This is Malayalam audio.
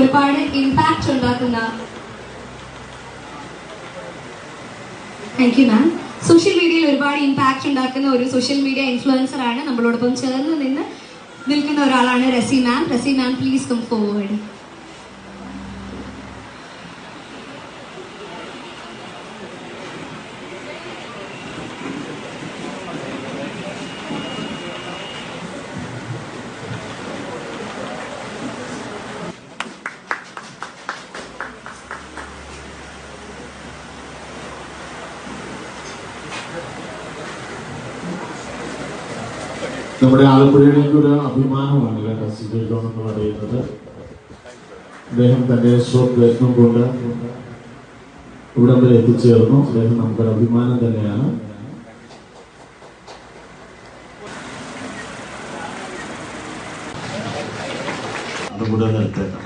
ഒരുപാട് ഇമ്പാക്റ്റ് ഉണ്ടാക്കുന്ന താങ്ക് യു മാം. സോഷ്യൽ മീഡിയയിൽ ഒരുപാട് ഇമ്പാക്റ്റ് ഉണ്ടാക്കുന്ന ഒരു സോഷ്യൽ മീഡിയ ഇൻഫ്ലുവൻസർ ആണ്. നമ്മളോടൊപ്പം ചേർന്ന് നിൽക്കുന്ന ഒരാളാണ് റസി മാം. റസി മാം, പ്ലീസ് കം ഫോർവേഡ്. നമ്മുടെ ആലപ്പുഴയുടെ ഒരു അഭിമാനമാണ് റസി ജോൺ എന്ന് പറയുന്നത്. അദ്ദേഹം തന്റെ സ്വപ്രയത്നം കൊണ്ട് ഇവിടം വരെ എത്തിച്ചേർന്നു. അദ്ദേഹം നമുക്കൊരു അഭിമാനം തന്നെയാണ്. അതുകൂടെ നിർത്തേക്കാം.